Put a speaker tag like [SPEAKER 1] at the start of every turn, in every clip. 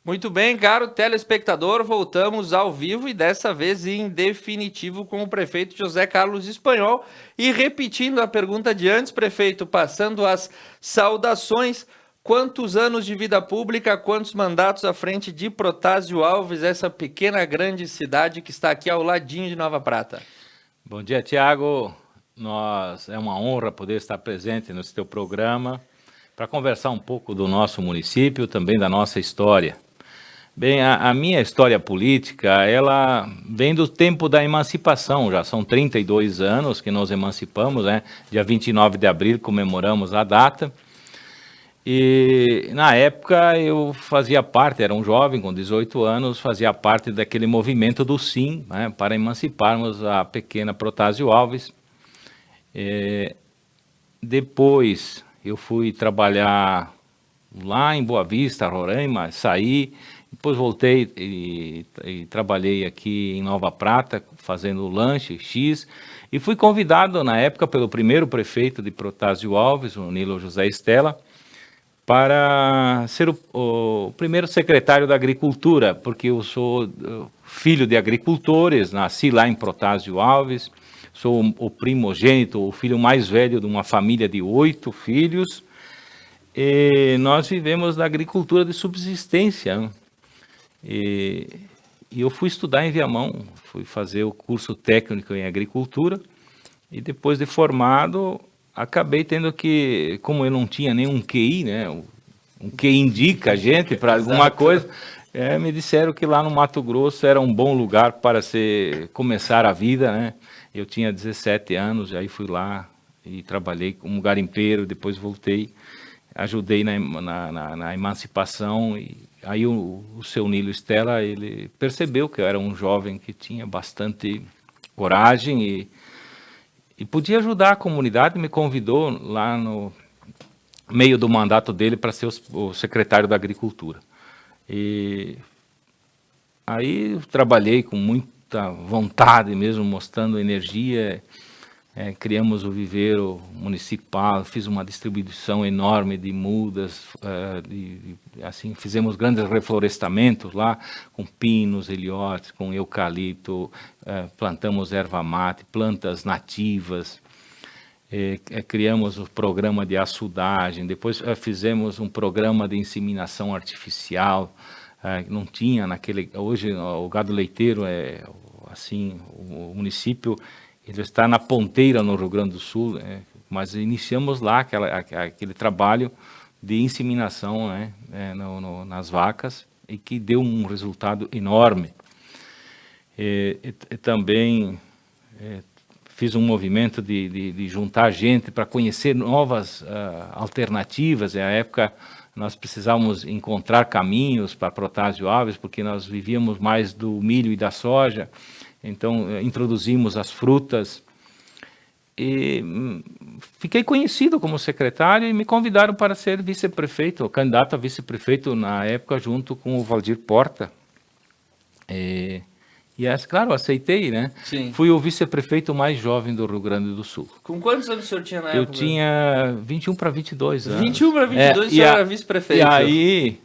[SPEAKER 1] Muito bem, caro telespectador, voltamos ao vivo e dessa vez em definitivo com o prefeito José Carlos Espanhol. E repetindo a pergunta de antes, prefeito, passando as saudações, quantos anos de vida pública, quantos mandatos à frente de Protásio Alves, essa pequena grande cidade que está aqui ao ladinho de Nova Prata?
[SPEAKER 2] Bom dia, Tiago. É uma honra poder estar presente no seu programa para conversar um pouco do nosso município, também da nossa história. Bem, a minha história política, ela vem do tempo da emancipação, já são 32 anos que nós emancipamos, né? Dia 29 de abril comemoramos a data. E na época eu fazia parte, era um jovem com 18 anos, fazia parte daquele movimento do Sim, né, para emanciparmos a pequena Protásio Alves. Depois eu fui trabalhar lá em Boa Vista, Roraima, saí, depois voltei e trabalhei aqui em Nova Prata, fazendo lanche X, e fui convidado na época pelo primeiro prefeito de Protásio Alves, o Nilo José Estela, para ser o primeiro secretário da Agricultura, porque eu sou filho de agricultores, nasci lá em Protásio Alves, sou o primogênito, o filho mais velho de uma família de 8 filhos, e nós vivemos da agricultura de subsistência. E eu fui estudar em Viamão, fui fazer o curso técnico em agricultura, e depois de formado, acabei tendo que, como eu não tinha nenhum QI, né, um QI indica a gente para alguma coisa, me disseram que lá no Mato Grosso era um bom lugar para começar a vida, né? Eu tinha 17 anos, aí fui lá e trabalhei como garimpeiro, depois voltei, ajudei na emancipação, e aí o seu Nilo Estela, ele percebeu que eu era um jovem que tinha bastante coragem e podia ajudar a comunidade, me convidou lá no meio do mandato dele para ser o secretário da Agricultura. E aí eu trabalhei com muita vontade mesmo, mostrando energia, criamos o viveiro municipal, fiz uma distribuição enorme de mudas, assim, fizemos grandes reflorestamentos lá, com pinos, ilhotes, com eucalipto, plantamos erva mate, plantas nativas, criamos o programa de açudagem, depois fizemos um programa de inseminação artificial, não tinha hoje o gado leiteiro assim, o município, ele está na ponteira no Rio Grande do Sul, mas iniciamos lá aquele trabalho de inseminação, né, nas vacas, e que deu um resultado enorme. Também fiz um movimento de juntar gente para conhecer novas alternativas. Na época nós precisávamos encontrar caminhos para Protásio Alves, porque nós vivíamos mais do milho e da soja. Então introduzimos as frutas e fiquei conhecido como secretário e me convidaram para ser vice-prefeito, candidato a vice-prefeito na época junto com o Valdir Porta. Claro, aceitei, né?
[SPEAKER 1] Sim.
[SPEAKER 2] Fui o vice-prefeito mais jovem do Rio Grande do Sul.
[SPEAKER 1] Com quantos anos o senhor tinha na época?
[SPEAKER 2] Eu tinha 21 para 22 anos.
[SPEAKER 1] 21 para 22, o senhor era vice-prefeito.
[SPEAKER 2] E aí,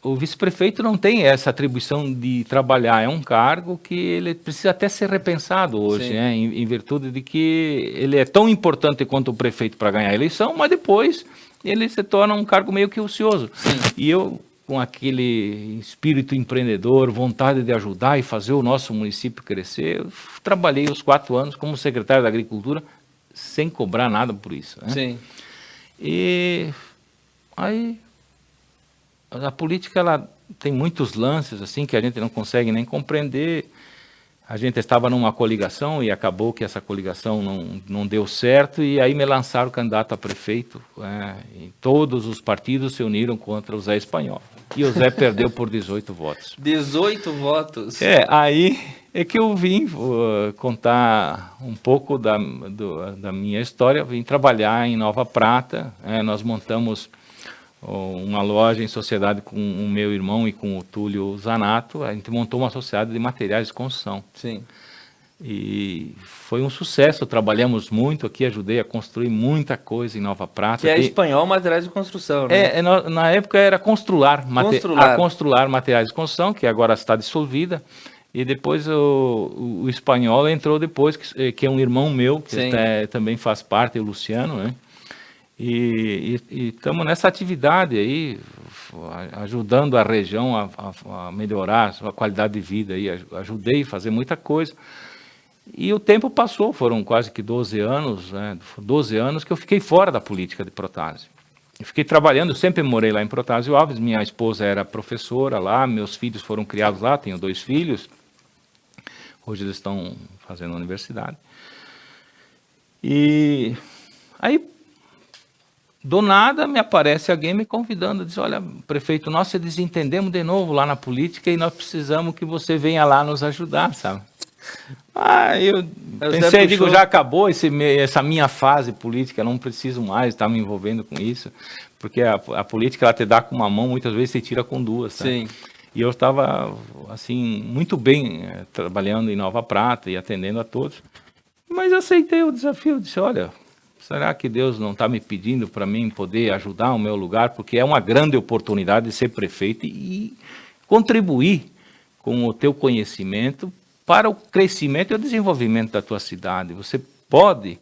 [SPEAKER 2] o vice-prefeito não tem essa atribuição de trabalhar, é um cargo que ele precisa até ser repensado hoje, né? Em virtude de que ele é tão importante quanto o prefeito para ganhar a eleição, mas depois ele se torna um cargo meio que ocioso.
[SPEAKER 1] Sim.
[SPEAKER 2] E eu, com aquele espírito empreendedor, vontade de ajudar e fazer o nosso município crescer, eu trabalhei os 4 anos como secretário da Agricultura, sem cobrar nada por isso, né?
[SPEAKER 1] Sim.
[SPEAKER 2] E aí a política, ela tem muitos lances assim que a gente não consegue nem compreender. A gente estava numa coligação e acabou que essa coligação não deu certo, e aí me lançaram candidato a prefeito, e todos os partidos se uniram contra o Zé Espanhol. E o Zé perdeu por 18 votos.
[SPEAKER 1] 18 votos?
[SPEAKER 2] Aí é que eu vim contar um pouco da minha história, vim trabalhar em Nova Prata, nós montamos uma loja em sociedade com o meu irmão e com o Túlio Zanato. A gente montou uma sociedade de materiais de construção.
[SPEAKER 1] Sim.
[SPEAKER 2] E foi um sucesso, trabalhamos muito aqui, ajudei a construir muita coisa em Nova Prata.
[SPEAKER 1] Que é espanhol materiais de construção, né?
[SPEAKER 2] Na época era Constrular,
[SPEAKER 1] Constrular.
[SPEAKER 2] a Constrular Materiais de Construção, que agora está dissolvida, e depois o espanhol entrou depois, que é um irmão meu, que também faz parte, o Luciano, né? E estamos nessa atividade aí, ajudando a região a melhorar a sua qualidade de vida, aí, ajudei a fazer muita coisa. E o tempo passou, foram quase que 12 anos, né? 12 anos que eu fiquei fora da política de Protásio. Eu fiquei trabalhando, eu sempre morei lá em Protásio Alves, minha esposa era professora lá, meus filhos foram criados lá, tenho 2 filhos, hoje eles estão fazendo universidade. E aí, do nada, me aparece alguém me convidando, diz, olha, prefeito, nós desentendemos de novo lá na política e nós precisamos que você venha lá nos ajudar, sabe? Eu pensei, digo, já acabou essa minha fase política, não preciso mais estar me envolvendo com isso, porque a política ela te dá com uma mão, muitas vezes você tira com 2, sabe? Sim. E eu estava, assim, muito bem trabalhando em Nova Prata e atendendo a todos, mas aceitei o desafio, disse, olha, será que Deus não está me pedindo para mim poder ajudar o meu lugar, porque é uma grande oportunidade de ser prefeito e contribuir com o teu conhecimento para o crescimento e o desenvolvimento da tua cidade. Você pode,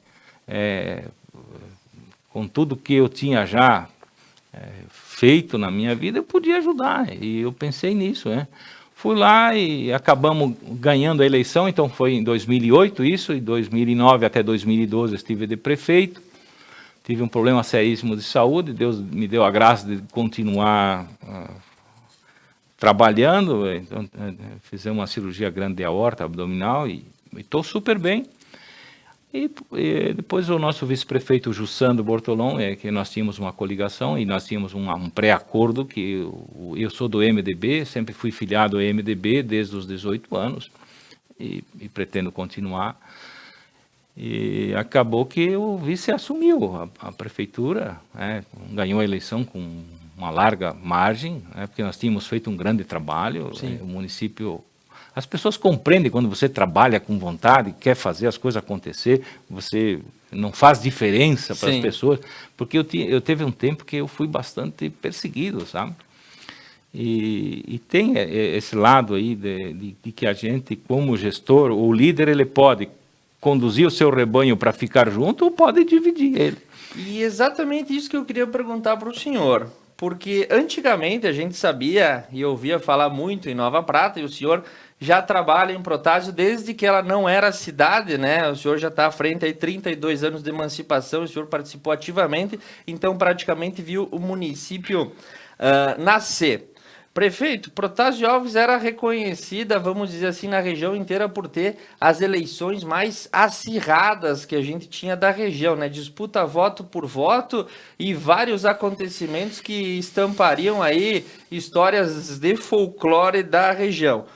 [SPEAKER 2] com tudo que eu tinha já feito na minha vida, eu podia ajudar, e eu pensei nisso, né? Fui lá e acabamos ganhando a eleição, então foi em 2008 isso, em 2009 até 2012 eu estive de prefeito, tive um problema seríssimo de saúde, Deus me deu a graça de continuar trabalhando, então, fizemos uma cirurgia grande de aorta abdominal e estou super bem. E depois o nosso vice-prefeito Jussando Bortolom, que nós tínhamos uma coligação e nós tínhamos um pré-acordo, que eu sou do MDB, sempre fui filiado ao MDB desde os 18 anos e pretendo continuar. E acabou que o vice assumiu a prefeitura, ganhou a eleição com uma larga margem, porque nós tínhamos feito um grande trabalho, o município... As pessoas compreendem quando você trabalha com vontade, quer fazer as coisas acontecer, você não faz diferença para as pessoas, porque eu teve um tempo que eu fui bastante perseguido, sabe? E tem esse lado aí de que a gente, como gestor, o líder, ele pode conduzir o seu rebanho para ficar junto ou pode dividir ele.
[SPEAKER 1] E exatamente isso que eu queria perguntar para o senhor, porque antigamente a gente sabia e ouvia falar muito em Nova Prata, e o senhor já trabalha em Protásio desde que ela não era cidade, né? O senhor já está à frente aí 32 anos de emancipação, o senhor participou ativamente, então praticamente viu o município nascer. Prefeito, Protásio Alves era reconhecida, vamos dizer assim, na região inteira por ter as eleições mais acirradas que a gente tinha da região, né? Disputa voto por voto e vários acontecimentos que estampariam aí histórias de folclore da região.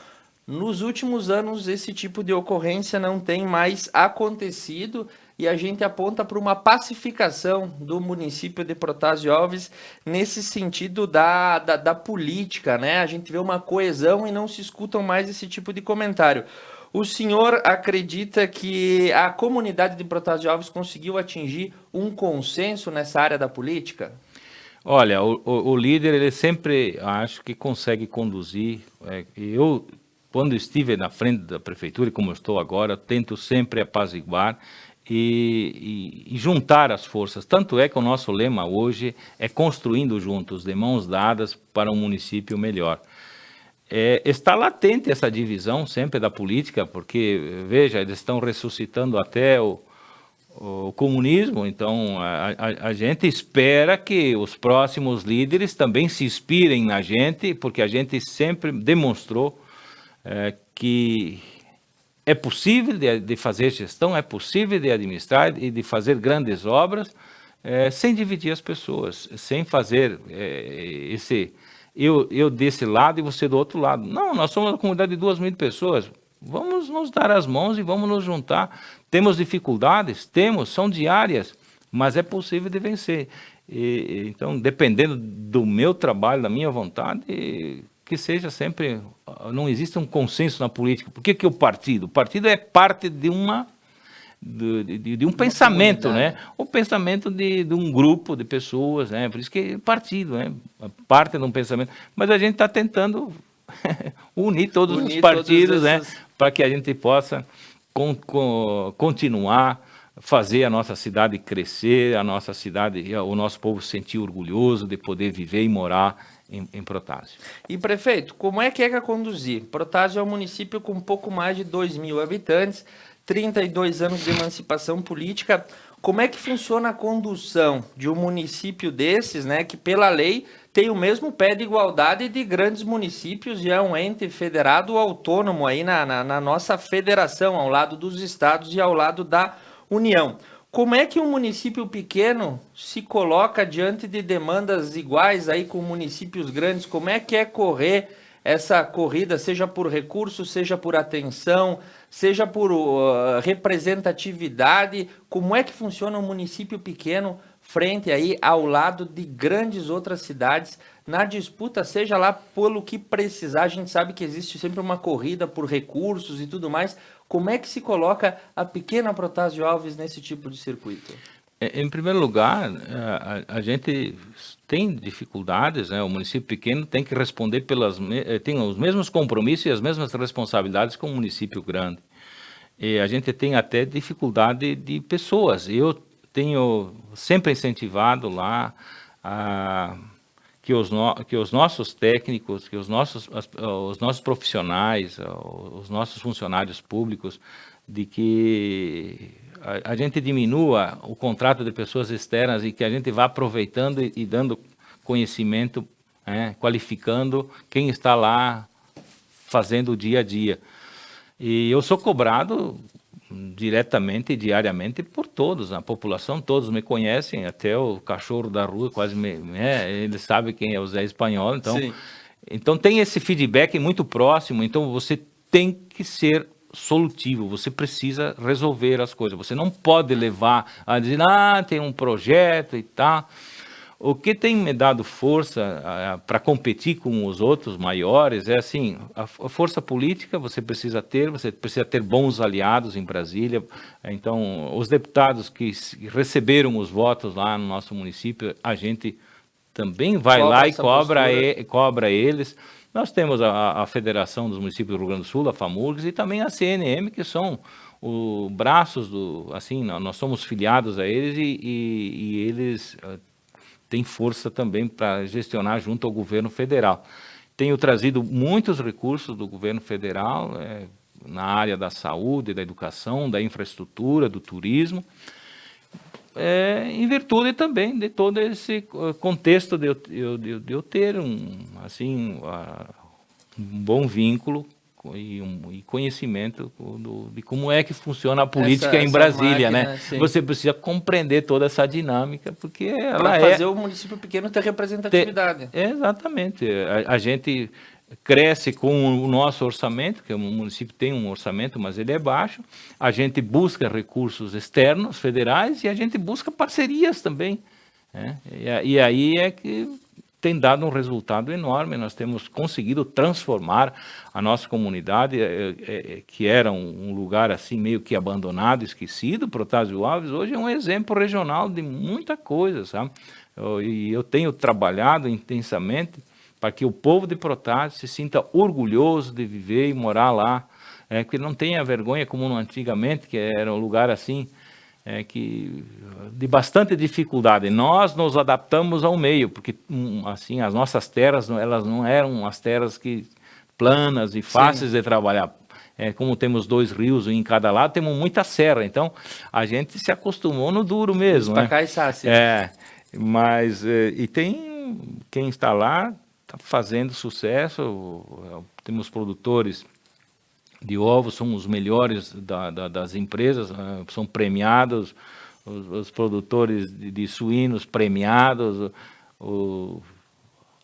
[SPEAKER 1] Nos últimos anos, esse tipo de ocorrência não tem mais acontecido e a gente aponta para uma pacificação do município de Protásio Alves nesse sentido da política, né? A gente vê uma coesão e não se escutam mais esse tipo de comentário. O senhor acredita que a comunidade de Protásio Alves conseguiu atingir um consenso nessa área da política?
[SPEAKER 2] Olha, o líder, ele sempre acho que consegue conduzir. Quando estive na frente da prefeitura, e como eu estou agora, tento sempre apaziguar e juntar as forças. Tanto é que o nosso lema hoje é construindo juntos, de mãos dadas, para um município melhor. Está latente essa divisão sempre da política, porque, veja, eles estão ressuscitando até o comunismo, então a gente espera que os próximos líderes também se inspirem na gente, porque a gente sempre demonstrou que é possível de fazer gestão, é possível de administrar e de fazer grandes obras sem dividir as pessoas, sem fazer eu desse lado e você do outro lado. Não, nós somos uma comunidade de 2.000 pessoas, vamos nos dar as mãos e vamos nos juntar. Temos dificuldades? Temos, são diárias, mas é possível de vencer. Então, dependendo do meu trabalho, da minha vontade, que seja sempre, não existe um consenso na política. Por que o partido? O partido é parte de um pensamento, né? O pensamento de um grupo de pessoas, né? Por isso que é partido, né? Parte de um pensamento. Mas a gente está tentando unir todos os partidos, né? Para que a gente possa continuar fazer a nossa cidade crescer, a nossa cidade, o nosso povo se sentir orgulhoso de poder viver e morar em Protásio.
[SPEAKER 1] E prefeito, como é que conduzir? Protásio é um município com um pouco mais de 2.000 habitantes, 32 anos de emancipação política. Como é que funciona a condução de um município desses, né, que pela lei tem o mesmo pé de igualdade de grandes municípios e é um ente federado autônomo aí na nossa federação, ao lado dos estados e ao lado da União? Como é que um município pequeno se coloca diante de demandas iguais aí com municípios grandes? Como é que correr essa corrida, seja por recursos, seja por atenção, seja por representatividade? Como é que funciona um município pequeno frente aí ao lado de grandes outras cidades na disputa, seja lá pelo que precisar? A gente sabe que existe sempre uma corrida por recursos e tudo mais. Como é que se coloca a pequena Protásio Alves nesse tipo de circuito?
[SPEAKER 2] Em primeiro lugar, a gente tem dificuldades, né? O município pequeno tem que responder tem os mesmos compromissos e as mesmas responsabilidades que um município grande. E a gente tem até dificuldade de pessoas. Eu tenho sempre incentivado lá que os nossos técnicos, que os nossos profissionais, os nossos funcionários públicos, de que a gente diminua o contrato de pessoas externas e que a gente vá aproveitando e dando conhecimento, qualificando quem está lá fazendo o dia a dia. E eu sou cobrado diretamente e diariamente por todos, a população, todos me conhecem, até o cachorro da rua quase ele sabe quem é o Zé Espanhol, então tem esse feedback muito próximo. Então você tem que ser solutivo, você precisa resolver as coisas, você não pode levar a dizer, tem um projeto e tal. O que tem me dado força para competir com os outros maiores é assim, a força política você precisa ter bons aliados em Brasília. Então, os deputados que receberam os votos lá no nosso município, a gente também vai lá e cobra eles. Nós temos a Federação dos Municípios do Rio Grande do Sul, a FAMURGS, e também a CNM, que são os braços nós somos filiados a eles e eles têm força também para gestionar junto ao governo federal. Tenho trazido muitos recursos do governo federal na área da saúde, da educação, da infraestrutura, do turismo, em virtude também de todo esse contexto de eu ter um bom vínculo e conhecimento de como é que funciona a política em Brasília, máquina, né? Sim. Você precisa compreender toda essa dinâmica, porque ela
[SPEAKER 1] fazer o município pequeno ter representatividade.
[SPEAKER 2] Exatamente. A gente cresce com o nosso orçamento, que o município tem um orçamento, mas ele é baixo. A gente busca recursos externos, federais, e a gente busca parcerias também, né? E aí é que tem dado um resultado enorme. Nós temos conseguido transformar a nossa comunidade, que era um lugar assim meio que abandonado, esquecido. Protásio Alves hoje é um exemplo regional de muita coisa, sabe? E eu tenho trabalhado intensamente para que o povo de Protásio se sinta orgulhoso de viver e morar lá, que não tenha vergonha como antigamente, que era um lugar assim, de bastante dificuldade. Nós nos adaptamos ao meio, porque assim as nossas terras elas não eram as terras planas e fáceis de trabalhar. Como temos 2 rios em cada lado, temos muita serra, então a gente se acostumou no duro mesmo. Mas e tem quem está lá está fazendo sucesso. Temos produtores de ovos, são os melhores das empresas, são premiados, os produtores de suínos premiados,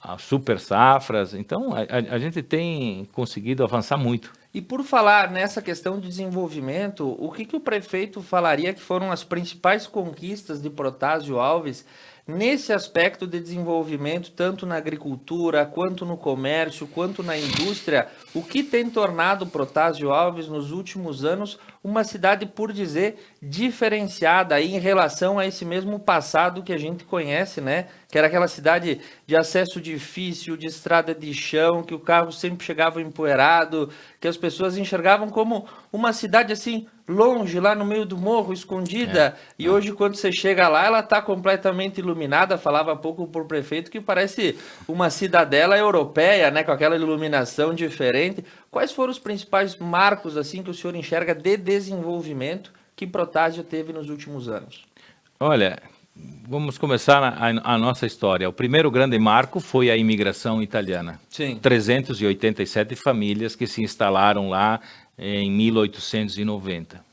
[SPEAKER 2] as super safras. Então, a gente tem conseguido avançar muito.
[SPEAKER 1] E por falar nessa questão de desenvolvimento, o que o prefeito falaria que foram as principais conquistas de Protásio Alves nesse aspecto de desenvolvimento, tanto na agricultura, quanto no comércio, quanto na indústria, o que tem tornado Protásio Alves nos últimos anos uma cidade, por dizer, diferenciada aí em relação a esse mesmo passado que a gente conhece, né? Que era aquela cidade de acesso difícil, de estrada de chão, que o carro sempre chegava empoeirado, que as pessoas enxergavam como uma cidade assim, longe, lá no meio do morro, escondida. E hoje, quando você chega lá, ela está completamente iluminada. Falava há pouco por prefeito que parece uma cidadela europeia, né? Com aquela iluminação diferente. Quais foram os principais marcos assim que o senhor enxerga de desenvolvimento que Protásio teve nos últimos anos?
[SPEAKER 2] Olha, vamos começar a nossa história. O primeiro grande marco foi a imigração italiana.
[SPEAKER 1] Sim.
[SPEAKER 2] 387 famílias que se instalaram lá em 1890.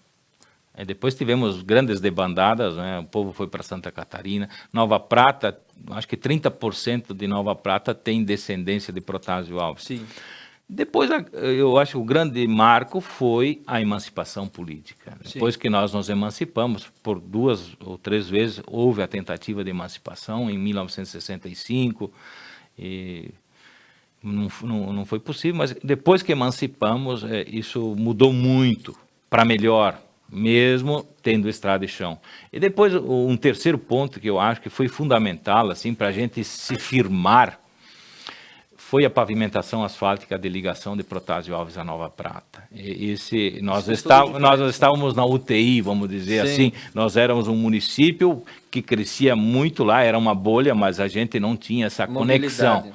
[SPEAKER 2] Depois tivemos grandes debandadas, né? O povo foi para Santa Catarina. Nova Prata, acho que 30% de Nova Prata tem descendência de Protásio Alves.
[SPEAKER 1] Sim.
[SPEAKER 2] Depois, eu acho que o grande marco foi a emancipação política.
[SPEAKER 1] Sim.
[SPEAKER 2] Depois que nós nos emancipamos, por 2 ou 3 vezes houve a tentativa de emancipação, em 1965, e não foi possível, mas depois que emancipamos, isso mudou muito para melhor, mesmo tendo estrada e chão. E depois, um terceiro ponto que eu acho que foi fundamental assim, para a gente se firmar, foi a pavimentação asfáltica de ligação de Protásio Alves a Nova Prata. Nós estávamos na UTI, vamos dizer
[SPEAKER 1] Sim.
[SPEAKER 2] assim, nós éramos um município que crescia muito lá, era uma bolha, mas a gente não tinha essa conexão.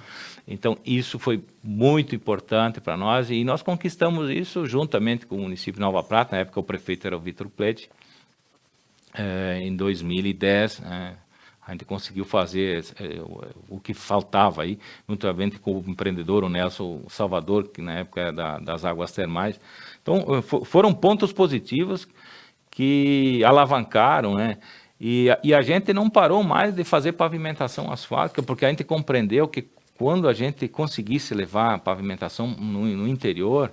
[SPEAKER 2] Então, isso foi muito importante para nós e nós conquistamos isso juntamente com o município de Nova Prata. Na época, o prefeito era o Vitor Plete. Em 2010, a gente conseguiu fazer o que faltava aí, juntamente com o empreendedor, o Nelson Salvador, que na época era das águas termais. Então, foram pontos positivos que alavancaram, né? E a gente não parou mais de fazer pavimentação asfáltica, porque a gente compreendeu que quando a gente conseguisse levar a pavimentação no interior,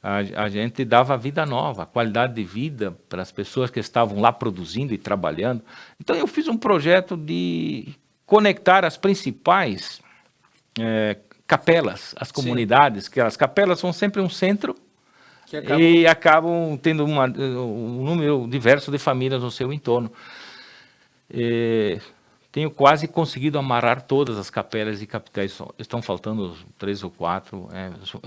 [SPEAKER 2] a gente dava vida nova, qualidade de vida para as pessoas que estavam lá produzindo e trabalhando. Então eu fiz um projeto de conectar as principais capelas, as comunidades, que as capelas são sempre um centro e acabam tendo um número diverso de famílias no seu entorno. Tenho quase conseguido amarrar todas as capelas e capitais. Estão faltando 3 ou 4.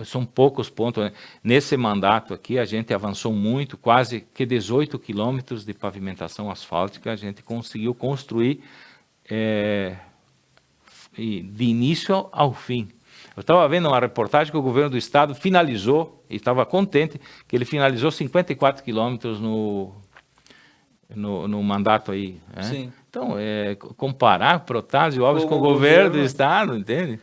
[SPEAKER 2] São poucos pontos. Né? Nesse mandato aqui, a gente avançou muito, quase que 18 quilômetros de pavimentação asfáltica. A gente conseguiu construir de início ao fim. Eu estava vendo uma reportagem que o governo do estado finalizou, e estava contente, que ele finalizou 54 quilômetros no mandato aí. Sim. Então, comparar Protásio Alves com o governo do estado, entende?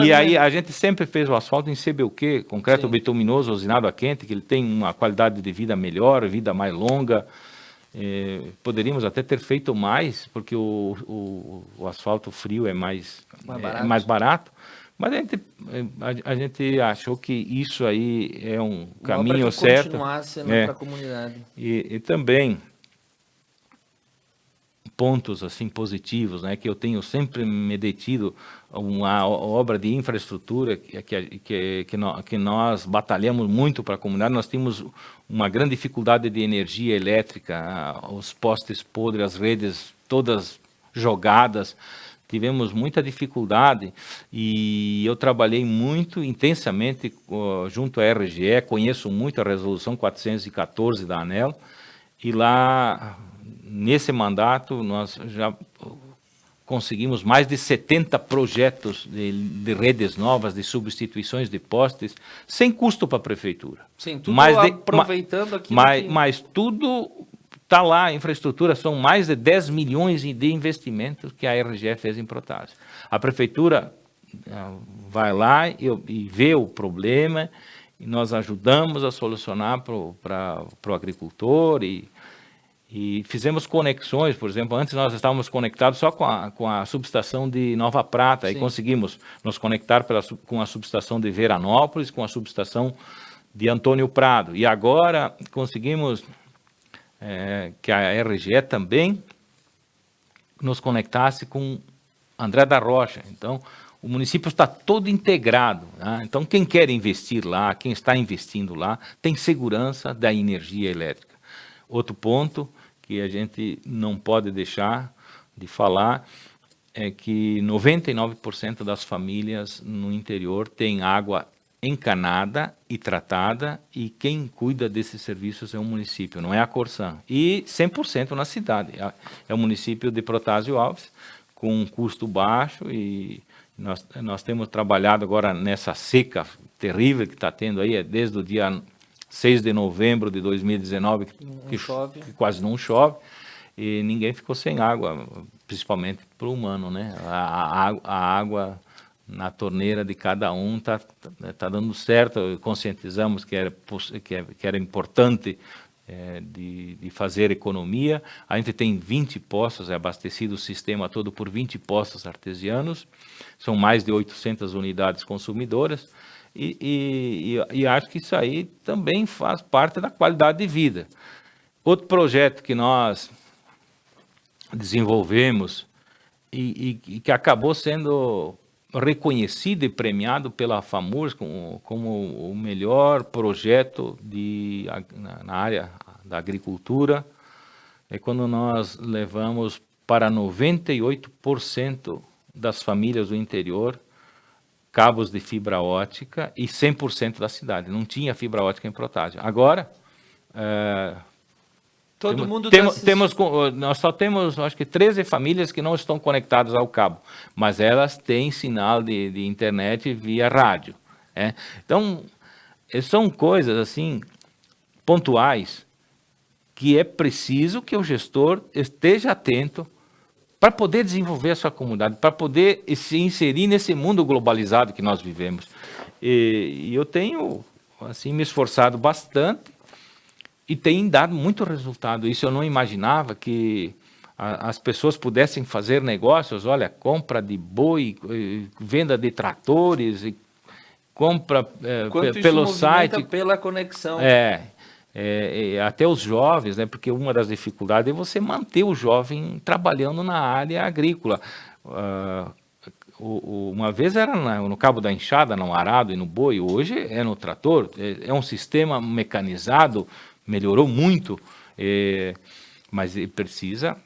[SPEAKER 2] E aí a gente sempre fez o asfalto em CBUQ, concreto bituminoso, usinado a quente, que ele tem uma qualidade de vida melhor, vida mais longa. Poderíamos até ter feito mais, porque o asfalto frio é mais barato. Mas a gente achou que isso aí é um caminho certo.
[SPEAKER 1] Continuasse para a comunidade.
[SPEAKER 2] E também pontos assim positivos, né, que eu tenho sempre me detido uma obra de infraestrutura que nós batalhamos muito para a comunidade. Nós tínhamos uma grande dificuldade de energia elétrica, os postes podres, as redes todas jogadas, tivemos muita dificuldade e eu trabalhei muito intensamente junto à RGE, conheço muito a resolução 414 da ANEEL e lá nesse mandato, nós já conseguimos mais de 70 projetos de redes novas, de substituições de postes, sem custo para a prefeitura.
[SPEAKER 1] Sim, tudo aproveitando aqui.
[SPEAKER 2] Mas tudo está lá, a infraestrutura, são mais de 10 milhões de investimentos que a RGE fez em Protásio. A prefeitura vai lá e vê o problema, e nós ajudamos a solucionar para o agricultor e fizemos conexões. Por exemplo, antes nós estávamos conectados só com a subestação de Nova Prata. Sim. E conseguimos nos conectar com a subestação de Veranópolis, com a subestação de Antônio Prado. E agora conseguimos que a RGE também nos conectasse com André da Rocha. Então, o município está todo integrado, né? Então, quem quer investir lá, quem está investindo lá, tem segurança da energia elétrica. Outro ponto que a gente não pode deixar de falar é que 99% das famílias no interior têm água encanada e tratada, e quem cuida desses serviços é o município, não é a Corsan. E 100% na cidade. É o município de Protásio Alves, com um custo baixo, e nós temos trabalhado agora nessa seca terrível que está tendo aí, desde o dia 6 de novembro de 2019, que quase não chove, e ninguém ficou sem água, principalmente para o humano, né? A água na torneira de cada um está dando certo, conscientizamos que era importante de fazer economia. A gente tem 20 poços, é abastecido o sistema todo por 20 poços artesianos, são mais de 800 unidades consumidoras, e acho que isso aí também faz parte da qualidade de vida. Outro projeto que nós desenvolvemos e que acabou sendo reconhecido e premiado pela FAMURS como o melhor projeto na área da agricultura, é quando nós levamos para 98% das famílias do interior cabos de fibra ótica, e 100% da cidade. Não tinha fibra ótica em Protásio. Agora, nós só temos, acho que 13 famílias que não estão conectadas ao cabo, mas elas têm sinal de internet via rádio. Então, são coisas assim pontuais que é preciso que o gestor esteja atento para poder desenvolver a sua comunidade, para poder se inserir nesse mundo globalizado que nós vivemos. E eu tenho assim, me esforçado bastante, e tem dado muito resultado. Isso eu não imaginava, que as pessoas pudessem fazer negócios, olha, compra de boi, venda de tratores, compra pelo site.
[SPEAKER 1] Pela conexão.
[SPEAKER 2] Até os jovens, né? Porque uma das dificuldades é você manter o jovem trabalhando na área agrícola. Uma vez era no cabo da enxada, no arado e no boi, hoje é no trator. É um sistema mecanizado, melhorou muito, mas ele precisa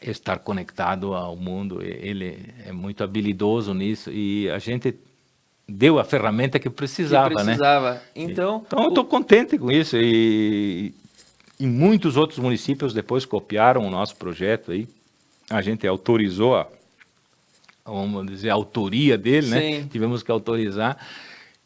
[SPEAKER 2] estar conectado ao mundo. Ele é muito habilidoso nisso, e a gente deu a ferramenta que precisava, né?
[SPEAKER 1] Então
[SPEAKER 2] eu estou contente com isso, e muitos outros municípios depois copiaram o nosso projeto aí. A gente autorizou vamos dizer, a autoria dele, né? Tivemos que autorizar.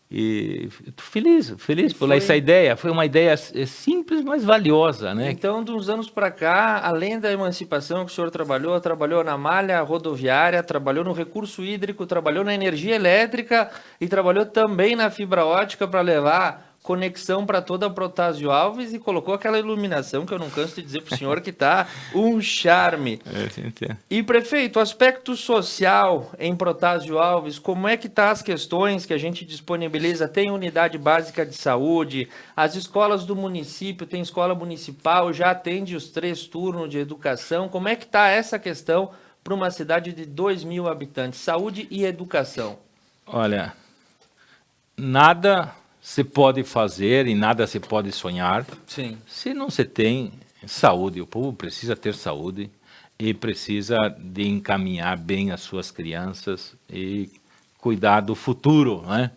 [SPEAKER 2] E estou feliz por essa ideia. Foi uma ideia simples, mas valiosa, né?
[SPEAKER 1] Então, de uns anos para cá, além da emancipação que o senhor trabalhou na malha rodoviária, trabalhou no recurso hídrico, trabalhou na energia elétrica e trabalhou também na fibra ótica para levar conexão para toda a Protásio Alves, e colocou aquela iluminação que eu não canso de dizer para o senhor que está um charme. E, prefeito, aspecto social em Protásio Alves, como é que tá as questões que a gente disponibiliza? Tem unidade básica de saúde, as escolas do município, tem escola municipal, já atende os 3 turnos de educação. Como é que está essa questão para uma cidade de 2.000 habitantes? Saúde e educação.
[SPEAKER 2] Olha, nada se pode fazer e nada se pode sonhar se não se tem saúde. O povo precisa ter saúde e precisa de encaminhar bem as suas crianças e cuidar do futuro, né?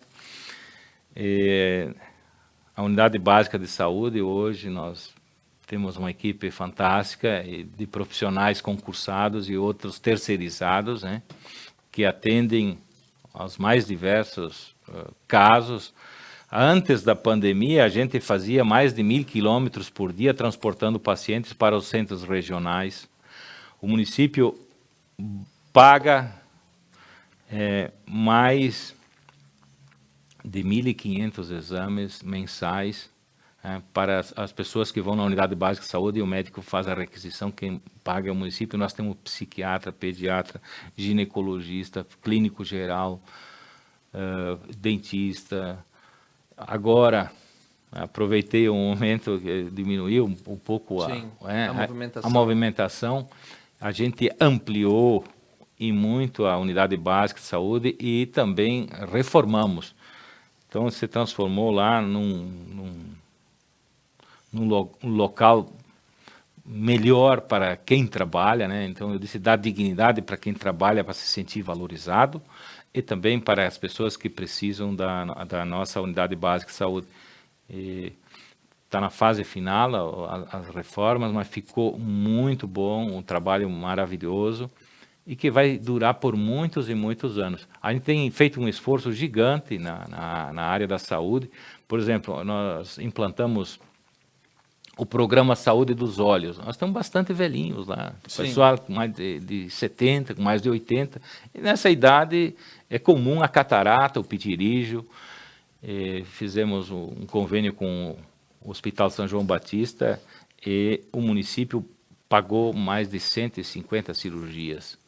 [SPEAKER 2] A unidade básica de saúde, hoje nós temos uma equipe fantástica de profissionais concursados e outros terceirizados, né, que atendem aos mais diversos casos. Antes da pandemia, a gente fazia mais de 1.000 quilômetros por dia transportando pacientes para os centros regionais. O município paga mais de 1.500 exames mensais para as pessoas que vão na unidade básica de saúde, e o médico faz a requisição. Quem paga é o município. Nós temos psiquiatra, pediatra, ginecologista, clínico geral, dentista. Agora, aproveitei um momento que diminuiu um pouco a movimentação, a gente ampliou e muito a unidade básica de saúde e também reformamos. Então, se transformou lá um local melhor para quem trabalha, né? Então, eu disse, dar dignidade para quem trabalha, para se sentir valorizado, e também para as pessoas que precisam da nossa unidade básica de saúde. Está na fase final as reformas, mas ficou muito bom, um trabalho maravilhoso e que vai durar por muitos e muitos anos. A gente tem feito um esforço gigante na área da saúde. Por exemplo, nós implantamos o programa Saúde dos Olhos. Nós estamos bastante velhinhos lá, pessoal com mais de 70, com mais de 80. E nessa idade é comum a catarata, o pitirígio. Fizemos um convênio com o Hospital São João Batista e o município pagou mais de 150 cirurgias.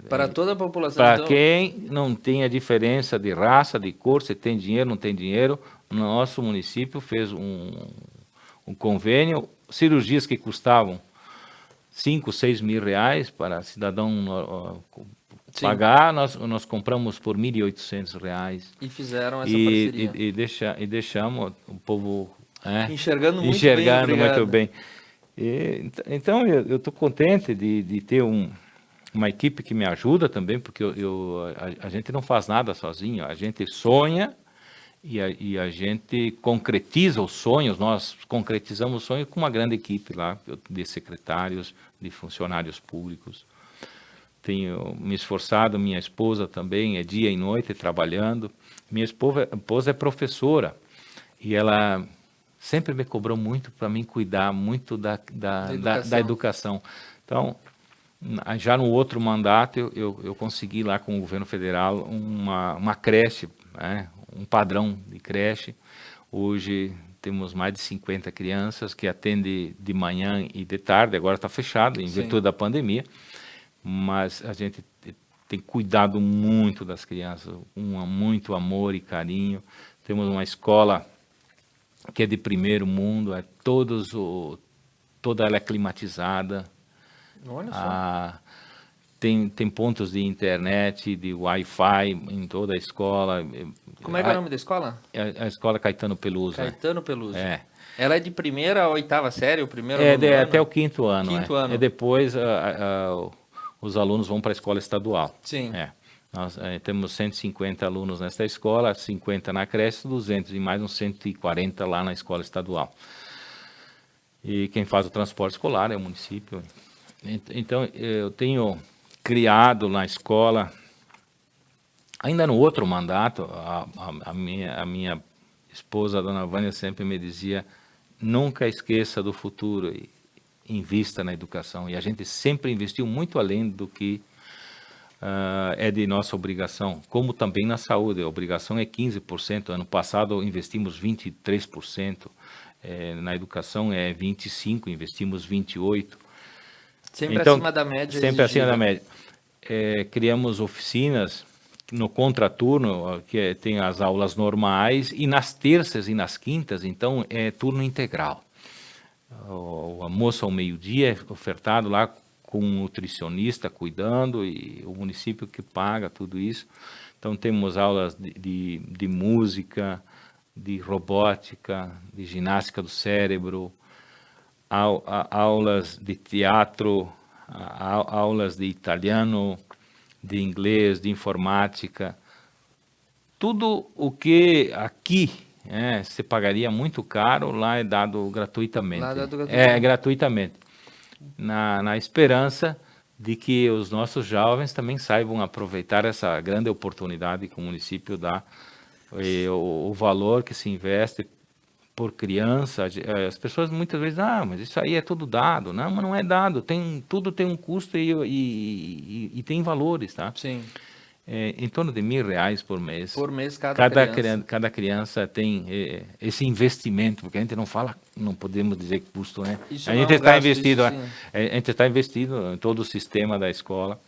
[SPEAKER 1] Para toda a população.
[SPEAKER 2] Para
[SPEAKER 1] então...
[SPEAKER 2] quem não tem a diferença de raça, de cor, se tem dinheiro, não tem dinheiro, nosso município fez um convênio, cirurgias que custavam 5, 6 mil reais para cidadão pagar, nós compramos por R$ 1.800.
[SPEAKER 1] E fizeram essa parceria.
[SPEAKER 2] E deixamos o povo
[SPEAKER 1] enxergando muito bem.
[SPEAKER 2] Então, eu estou contente de ter uma equipe que me ajuda também, porque a gente não faz nada sozinho, a gente sonha e a gente concretiza os sonhos, nós concretizamos os sonhos com uma grande equipe lá, de secretários, de funcionários públicos. Tenho me esforçado, minha esposa também, é dia e noite trabalhando. Minha esposa é professora e ela sempre me cobrou muito para mim cuidar muito da educação. Então, já no outro mandato, eu consegui lá com o governo federal uma creche, um padrão de creche. Hoje temos mais de 50 crianças que atendem de manhã e de tarde, agora está fechado em virtude da pandemia. Mas a gente tem cuidado muito das crianças, muito amor e carinho. Temos uma escola que é de primeiro mundo, toda ela é climatizada.
[SPEAKER 1] Olha só.
[SPEAKER 2] Tem pontos de internet, de Wi-Fi em toda a escola.
[SPEAKER 1] Como é que é o nome da escola?
[SPEAKER 2] A escola Caetano Peluso.
[SPEAKER 1] Caetano Peluso. Ela é de primeira a oitava série, o primeiro ano?
[SPEAKER 2] Até o quinto ano.
[SPEAKER 1] Quinto ano.
[SPEAKER 2] E depois os alunos vão para a escola estadual.
[SPEAKER 1] Sim.
[SPEAKER 2] Nós temos 150 alunos nesta escola, 50 na creche, 200 e mais uns 140 lá na escola estadual. E quem faz o transporte escolar é o município. Então, eu tenho criado na escola, ainda no outro mandato, a minha esposa, a dona Vânia, sempre me dizia, nunca esqueça do futuro e invista na educação. E a gente sempre investiu muito além do que é de nossa obrigação, como também na saúde. A obrigação é 15%. Ano passado investimos 23%. Na educação é 25%, investimos 28%.
[SPEAKER 1] Sempre acima da média.
[SPEAKER 2] Sempre acima da média. Criamos oficinas no contraturno, que tem as aulas normais, e nas terças e nas quintas, então, é turno integral. O almoço ao meio-dia é ofertado lá com um nutricionista cuidando e o município que paga tudo isso. Então temos aulas de música, de robótica, de ginástica do cérebro, aulas de teatro, aulas de italiano, de inglês, de informática. Tudo o que aqui se pagaria muito caro, lá é dado gratuitamente. Gratuitamente. Na esperança de que os nossos jovens também saibam aproveitar essa grande oportunidade que o município dá, e o valor que se investe por criança. As pessoas muitas vezes, mas isso aí é tudo dado. Não, mas não é dado, tudo tem um custo e tem valores, tá?
[SPEAKER 1] Sim.
[SPEAKER 2] Em torno de R$ 1.000 por mês.
[SPEAKER 1] Por mês cada criança.
[SPEAKER 2] Cada criança tem esse investimento, porque a gente não podemos dizer que custo, né? A gente está investido em todo o sistema da escola,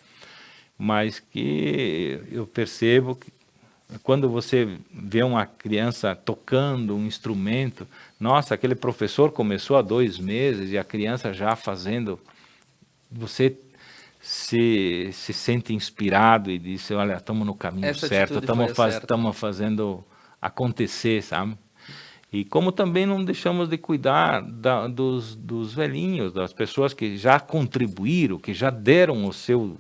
[SPEAKER 2] mas que eu percebo que quando você vê uma criança tocando um instrumento, nossa, aquele professor começou há 2 meses e a criança já fazendo você se sente inspirado e diz, olha, estamos no caminho certo, estamos fazendo acontecer, sabe? E como também não deixamos de cuidar dos velhinhos, das pessoas que já contribuíram, que já deram o seu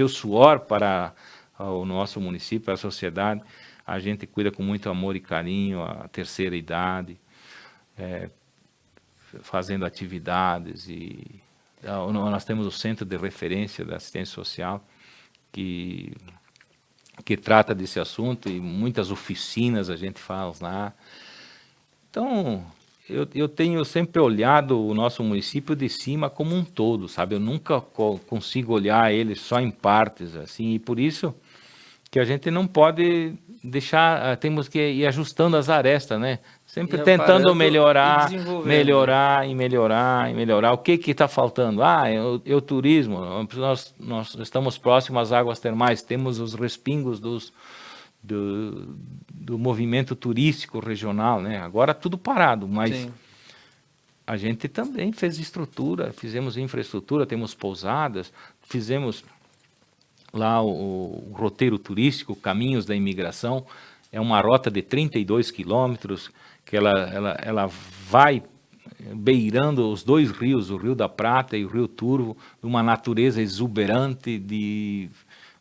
[SPEAKER 2] suor para o nosso município, a sociedade, a gente cuida com muito amor e carinho a terceira idade, fazendo atividades e nós temos o Centro de Referência da Assistência Social que trata desse assunto e muitas oficinas a gente faz lá. Então, eu tenho sempre olhado o nosso município de cima como um todo, sabe? Eu nunca consigo olhar ele só em partes, assim, e por isso que a gente não pode deixar, temos que ir ajustando as arestas, né? Sempre tentando melhorar. O que está faltando? O turismo, nós estamos próximos às águas termais, temos os respingos do movimento turístico regional, né? Agora tudo parado, mas sim, a gente também fizemos infraestrutura, temos pousadas, fizemos lá o roteiro turístico, Caminhos da Imigração, é uma rota de 32 quilômetros, que ela vai beirando os dois rios, o Rio da Prata e o Rio Turvo, uma natureza exuberante de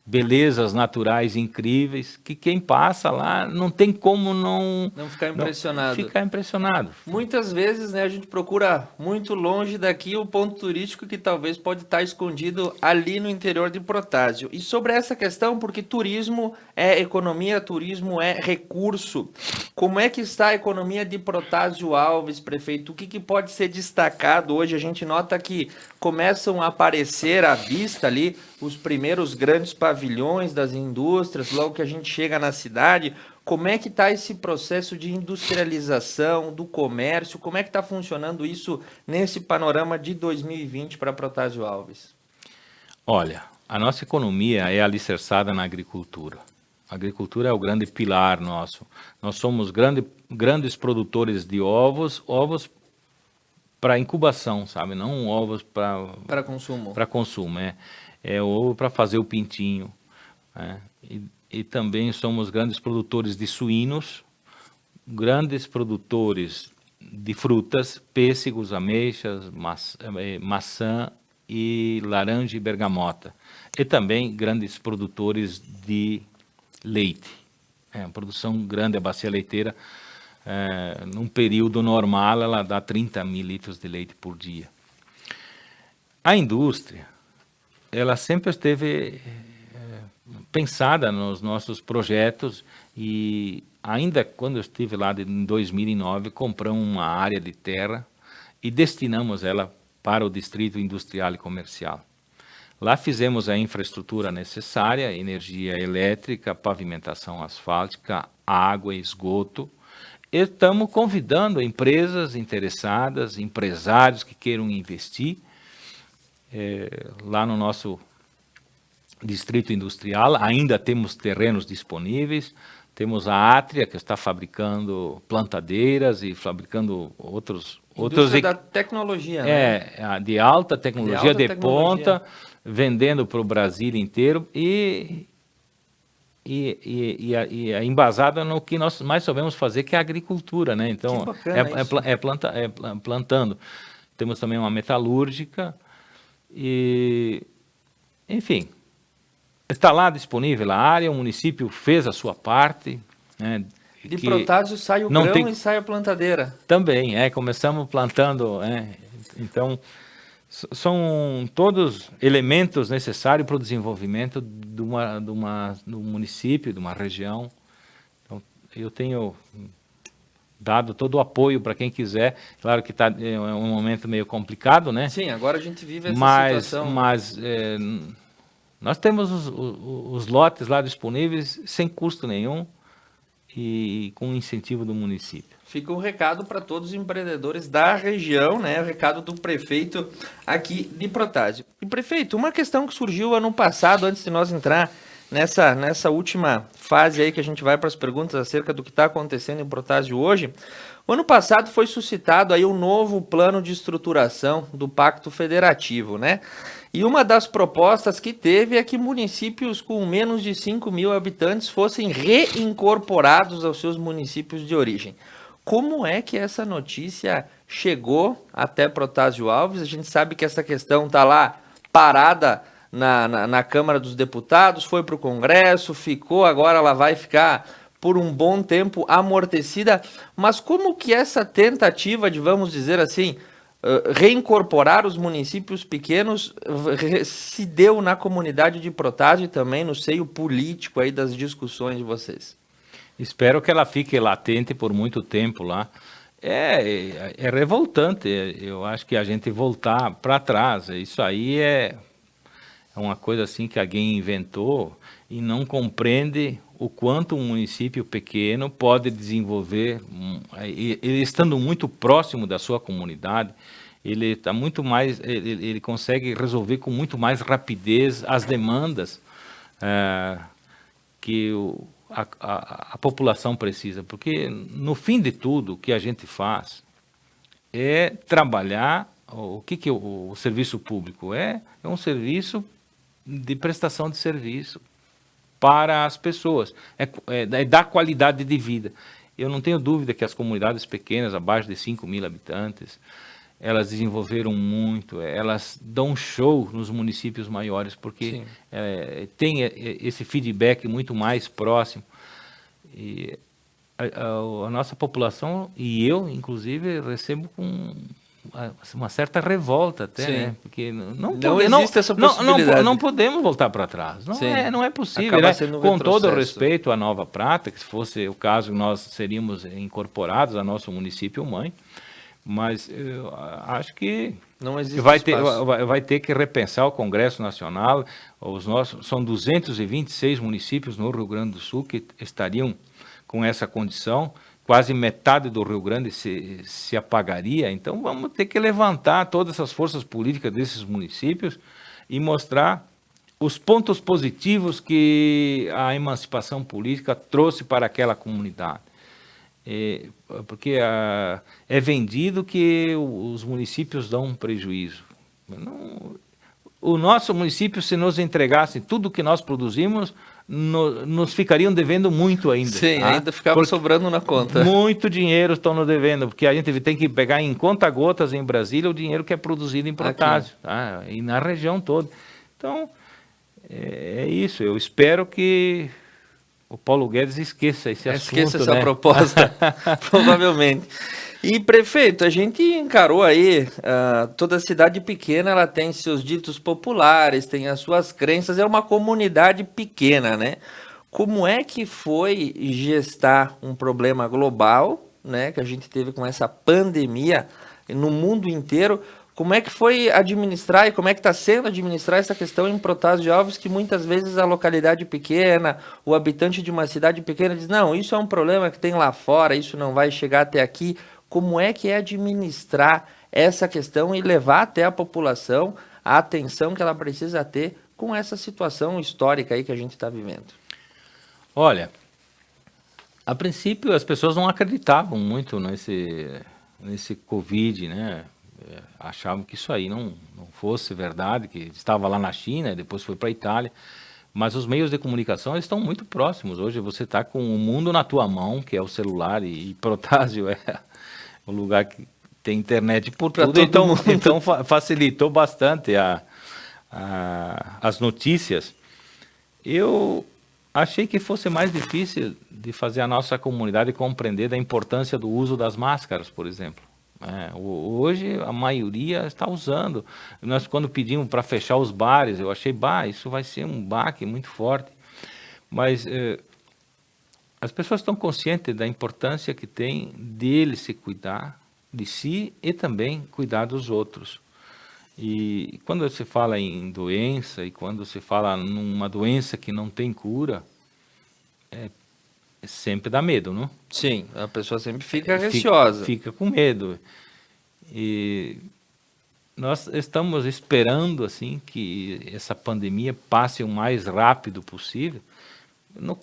[SPEAKER 2] belezas naturais incríveis, que quem passa lá não tem como não
[SPEAKER 1] ficar impressionado.
[SPEAKER 2] Ficar impressionado.
[SPEAKER 1] Muitas vezes, né, a gente procura muito longe daqui o ponto turístico que talvez pode estar escondido ali no interior de Protásio. E sobre essa questão, porque turismo é economia, turismo é recurso. Como é que está a economia de Protásio Alves, prefeito? O que pode ser destacado hoje? A gente nota que começam a aparecer à vista ali os primeiros grandes pavilhões das indústrias, logo que a gente chega na cidade. Como é que está esse processo de industrialização do comércio? Como é que está funcionando isso nesse panorama de 2020 para Protásio Alves?
[SPEAKER 2] Olha, a nossa economia é alicerçada na agricultura. A agricultura é o grande pilar nosso. Nós somos grandes produtores de ovos para incubação, sabe? Não ovos
[SPEAKER 1] para consumo.
[SPEAKER 2] Para consumo, é ovo para fazer o pintinho, né? E também somos grandes produtores de suínos, grandes produtores de frutas, pêssegos, ameixas, maçã e laranja e bergamota. E também grandes produtores de leite. Uma produção grande, a bacia leiteira, num período normal, ela dá 30 mil litros de leite por dia. A indústria, ela sempre esteve pensada nos nossos projetos e ainda quando eu estive lá em 2009, compramos uma área de terra e destinamos ela para o Distrito Industrial e Comercial. Lá fizemos a infraestrutura necessária, energia elétrica, pavimentação asfáltica, água e esgoto. E estamos convidando empresas interessadas, empresários que queiram investir lá no nosso Distrito Industrial. Ainda temos terrenos disponíveis, temos a Átria, que está fabricando plantadeiras e fabricando outros...
[SPEAKER 1] da tecnologia, né?
[SPEAKER 2] De alta tecnologia, de ponta, vendendo para o Brasil inteiro e embasada no que nós mais sabemos fazer, que é a agricultura, né? Então, plantando. Temos também uma metalúrgica e, enfim, está lá disponível a área, o município fez a sua parte, né?
[SPEAKER 1] De Protásio sai o grão e sai a plantadeira.
[SPEAKER 2] Também, começamos plantando, então são todos elementos necessários para o desenvolvimento do município, de uma região. Então, eu tenho dado todo o apoio para quem quiser. Claro que é um momento meio complicado, né?
[SPEAKER 1] Sim, agora a gente vive essa situação.
[SPEAKER 2] Mas nós temos os lotes lá disponíveis sem custo nenhum e com incentivo do município.
[SPEAKER 1] Fica um recado para todos os empreendedores da região, né? O recado do prefeito aqui de Protásio. E prefeito, uma questão que surgiu ano passado, antes de nós entrar nessa última fase aí que a gente vai para as perguntas acerca do que está acontecendo em Protásio hoje, o ano passado foi suscitado aí um novo plano de estruturação do Pacto Federativo, né? E uma das propostas que teve é que municípios com menos de 5.000 habitantes fossem reincorporados aos seus municípios de origem. Como é que essa notícia chegou até Protásio Alves? A gente sabe que essa questão está lá parada na Câmara dos Deputados, foi para o Congresso, ficou, agora ela vai ficar por um bom tempo amortecida. Mas como que essa tentativa de, vamos dizer assim, reincorporar os municípios pequenos se deu na comunidade de Protásio e também no seio político aí das discussões de vocês?
[SPEAKER 2] Espero que ela fique latente por muito tempo lá. É revoltante, eu acho que a gente voltar para trás, isso aí é uma coisa assim que alguém inventou e não compreende o quanto um município pequeno pode desenvolver, ele estando muito próximo da sua comunidade, ele está muito mais, ele consegue resolver com muito mais rapidez as demandas que a população precisa, porque no fim de tudo o que a gente faz é trabalhar. O que é o serviço público? É um serviço de prestação de serviço para as pessoas, é dar qualidade de vida. Eu não tenho dúvida que as comunidades pequenas, abaixo de 5.000 habitantes, elas desenvolveram muito, elas dão show nos municípios maiores, porque tem esse feedback muito mais próximo. E a nossa população, e eu, inclusive, recebo com uma certa revolta até, né? Porque não
[SPEAKER 1] existe essa possibilidade.
[SPEAKER 2] Não podemos voltar para trás. Não é possível.
[SPEAKER 1] Acaba
[SPEAKER 2] Né?
[SPEAKER 1] sendo um
[SPEAKER 2] com
[SPEAKER 1] retrocesso.
[SPEAKER 2] todo o respeito à Nova Prata, que se fosse o caso, nós seríamos incorporados ao nosso município-mãe, mas eu acho que
[SPEAKER 1] não existe
[SPEAKER 2] vai ter que repensar o Congresso Nacional. São 226 municípios no Rio Grande do Sul que estariam com essa condição. Quase metade do Rio Grande se apagaria, então vamos ter que levantar todas essas forças políticas desses municípios e mostrar os pontos positivos que a emancipação política trouxe para aquela comunidade. Porque é vendido que os municípios dão um prejuízo. O nosso município, se nos entregassem tudo que nós produzimos, nos ficariam devendo muito ainda.
[SPEAKER 1] Sim, ainda ficava sobrando na conta.
[SPEAKER 2] Muito dinheiro estão nos devendo, porque a gente tem que pegar em conta-gotas em Brasília o dinheiro que é produzido em Protásio, e na região toda. Então, é isso. Eu espero que o Paulo Guedes esqueça esse assunto.
[SPEAKER 1] Esqueça essa proposta, provavelmente. E, prefeito, a gente encarou aí, toda cidade pequena, ela tem seus ditos populares, tem as suas crenças, é uma comunidade pequena, né? Como é que foi gestar um problema global, né, que a gente teve com essa pandemia no mundo inteiro? Como é que foi administrar e como é que está sendo administrar essa questão em Protásio de Alves, que muitas vezes a localidade pequena, o habitante de uma cidade pequena diz, não, isso é um problema que tem lá fora, isso não vai chegar até aqui. Como é que é administrar essa questão e levar até a população a atenção que ela precisa ter com essa situação histórica aí que a gente está vivendo?
[SPEAKER 2] Olha, a princípio as pessoas não acreditavam muito nesse Covid, né? Achavam que isso aí não fosse verdade, que estava lá na China e depois foi para a Itália. Mas os meios de comunicação estão muito próximos. Hoje você está com o mundo na tua mão, que é o celular, e Protásio é o lugar que tem internet por tudo, então facilitou bastante as notícias. Eu achei que fosse mais difícil de fazer a nossa comunidade compreender da importância do uso das máscaras, por exemplo. Hoje a maioria está usando. Nós, quando pedimos para fechar os bares, eu achei, isso vai ser um baque muito forte. Mas as pessoas estão conscientes da importância que tem dele se cuidar de si e também cuidar dos outros. E quando se fala em doença e quando se fala numa doença que não tem cura, sempre dá medo, não?
[SPEAKER 1] Sim, a pessoa sempre fica receosa.
[SPEAKER 2] Fica com medo. E Nós estamos esperando assim que essa pandemia passe o mais rápido possível.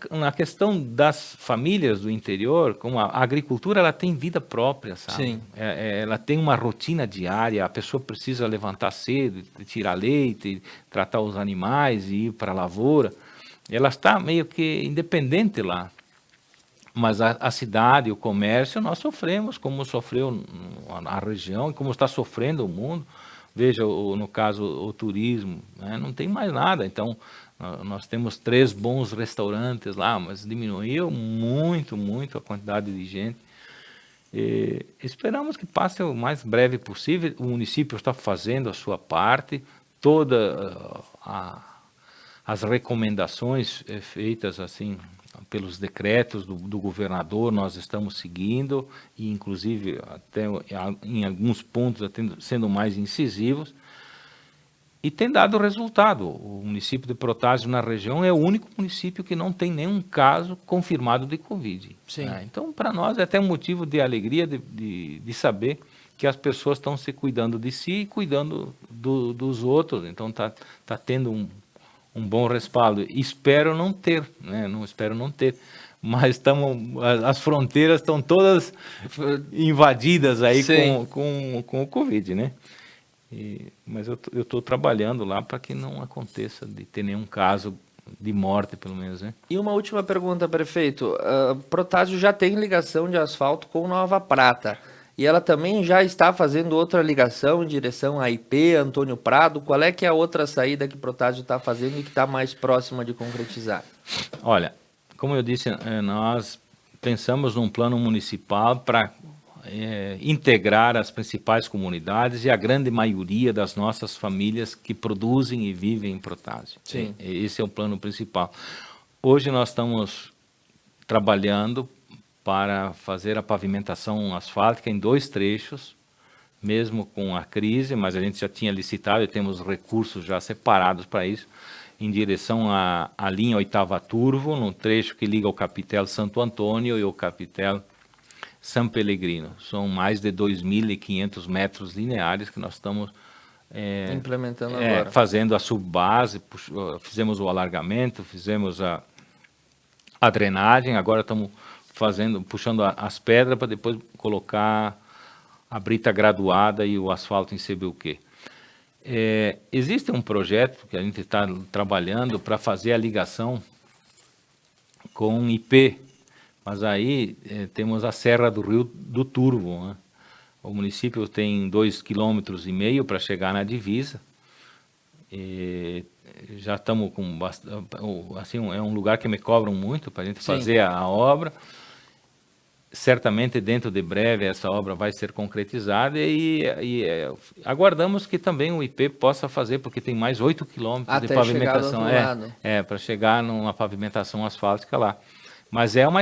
[SPEAKER 2] Na questão das famílias do interior, como a agricultura, ela tem vida própria, sabe?
[SPEAKER 1] Sim.
[SPEAKER 2] Ela tem uma rotina diária, a pessoa precisa levantar cedo, tirar leite, tratar os animais e ir para a lavoura. Ela está meio que independente lá. Mas a cidade, o comércio, nós sofremos, como sofreu a região e como está sofrendo o mundo. Veja, no caso, o turismo, né? Não tem mais nada. Então, nós temos 3 bons restaurantes lá, mas diminuiu muito, muito a quantidade de gente. E esperamos que passe o mais breve possível. O município está fazendo a sua parte, todas as recomendações feitas assim pelos decretos do governador, nós estamos seguindo, e inclusive até em alguns pontos até sendo mais incisivos, e tem dado resultado. O município de Protásio, na região, é o único município que não tem nenhum caso confirmado de Covid.
[SPEAKER 1] Sim.
[SPEAKER 2] Né? Então, para nós é até um motivo de alegria de saber que as pessoas estão se cuidando de si e cuidando dos outros. Então, tá tendo um bom respaldo. Espero não ter, né? Não espero não ter, mas as fronteiras estão todas invadidas aí com o Covid, né? Mas eu estou trabalhando lá para que não aconteça de ter nenhum caso de morte, pelo menos, né?
[SPEAKER 1] E uma última pergunta, prefeito. Protásio já tem ligação de asfalto com Nova Prata. E ela também já está fazendo outra ligação em direção a IP, Antônio Prado. Qual é que é a outra saída que Protásio está fazendo e que está mais próxima de concretizar?
[SPEAKER 2] Olha, como eu disse, nós pensamos num plano municipal para integrar as principais comunidades e a grande maioria das nossas famílias que produzem e vivem em Protásio.
[SPEAKER 1] Sim.
[SPEAKER 2] Esse é o plano principal. Hoje nós estamos trabalhando para fazer a pavimentação asfáltica em 2 trechos, mesmo com a crise, mas a gente já tinha licitado e temos recursos já separados para isso, em direção à linha 8ª Turvo, no trecho que liga o Capitel Santo Antônio e o Capitel São Pellegrino. São mais de 2.500 metros lineares que nós estamos
[SPEAKER 1] implementando agora.
[SPEAKER 2] Fazendo a subbase, fizemos o alargamento, fizemos a drenagem, agora estamos puxando as pedras para depois colocar a brita graduada e o asfalto em CBUQ. Existe um projeto que a gente está trabalhando para fazer a ligação com IP, mas aí temos a Serra do Rio do Turvo, né? O município tem 2,5 km para chegar na divisa. Já estamos com bastante, assim, é um lugar que me cobram muito para a gente fazer a obra. Certamente dentro de breve essa obra vai ser concretizada e aguardamos que também o IP possa fazer, porque tem mais 8 quilômetros de pavimentação. Para chegar numa pavimentação asfáltica lá. Mas é uma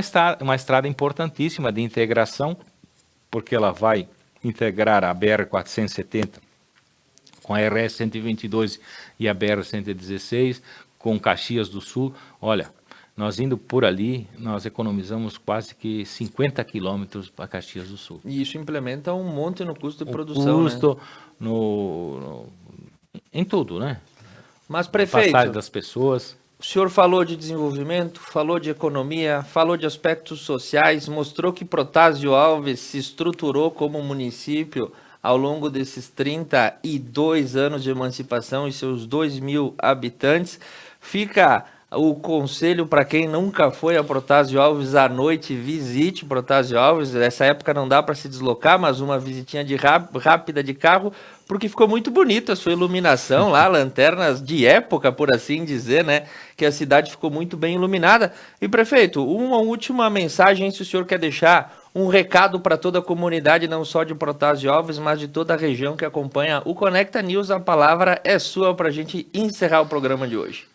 [SPEAKER 2] estrada importantíssima de integração, porque ela vai integrar a BR-470 com a RS-122 e a BR-116, com Caxias do Sul. Olha, nós indo por ali, nós economizamos quase que 50 quilômetros para Caxias do Sul.
[SPEAKER 1] E isso implementa um monte no custo de produção,
[SPEAKER 2] custo, né? Em tudo, né?
[SPEAKER 1] Mas, prefeito,
[SPEAKER 2] passagem das pessoas.
[SPEAKER 1] O senhor falou de desenvolvimento, falou de economia, falou de aspectos sociais, mostrou que Protásio Alves se estruturou como município ao longo desses 32 anos de emancipação e seus 2.000 habitantes. Fica o conselho para quem nunca foi a Protásio Alves à noite, visite Protásio Alves. Nessa época não dá para se deslocar, mas uma visitinha rápida de carro, porque ficou muito bonito a sua iluminação lá, lanternas de época, por assim dizer, né? Que a cidade ficou muito bem iluminada. E, prefeito, uma última mensagem, se o senhor quer deixar um recado para toda a comunidade, não só de Protásio Alves, mas de toda a região que acompanha o Conecta News, a palavra é sua para a gente encerrar o programa de hoje.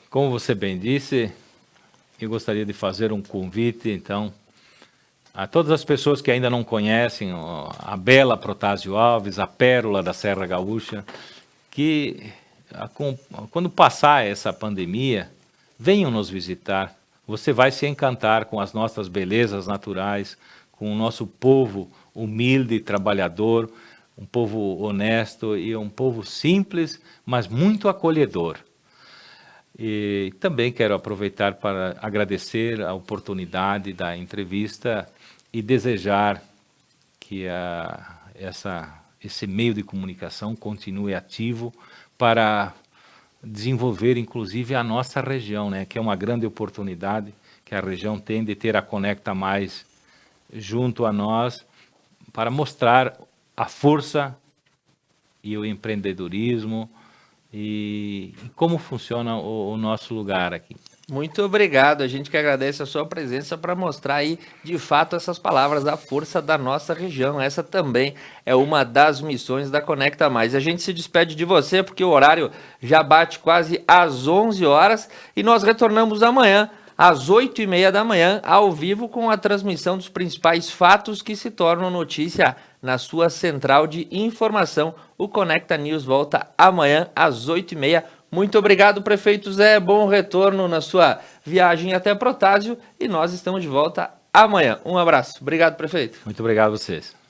[SPEAKER 2] Como você bem disse, eu gostaria de fazer um convite, então, a todas as pessoas que ainda não conhecem a bela Protásio Alves, a pérola da Serra Gaúcha, que quando passar essa pandemia, venham nos visitar. Você vai se encantar com as nossas belezas naturais, com o nosso povo humilde, trabalhador. um povo honesto e um povo simples, mas muito acolhedor. E também quero aproveitar para agradecer a oportunidade da entrevista e desejar que esse meio de comunicação continue ativo para desenvolver, inclusive, a nossa região, né, que é uma grande oportunidade que a região tem de ter a Conecta Mais junto a nós para mostrar a força e o empreendedorismo e como funciona o nosso lugar aqui.
[SPEAKER 1] Muito obrigado, a gente que agradece a sua presença para mostrar aí, de fato, essas palavras da força da nossa região. Essa também é uma das missões da Conecta Mais. A gente se despede de você porque o horário já bate quase às 11 horas e nós retornamos amanhã às 8h30 da manhã, ao vivo, com a transmissão dos principais fatos que se tornam notícia na sua central de informação. O Conecta News volta amanhã às 8h30. Muito obrigado, prefeito Zé. Bom retorno na sua viagem até Protásio e nós estamos de volta amanhã. Um abraço. Obrigado, prefeito.
[SPEAKER 2] Muito obrigado a vocês.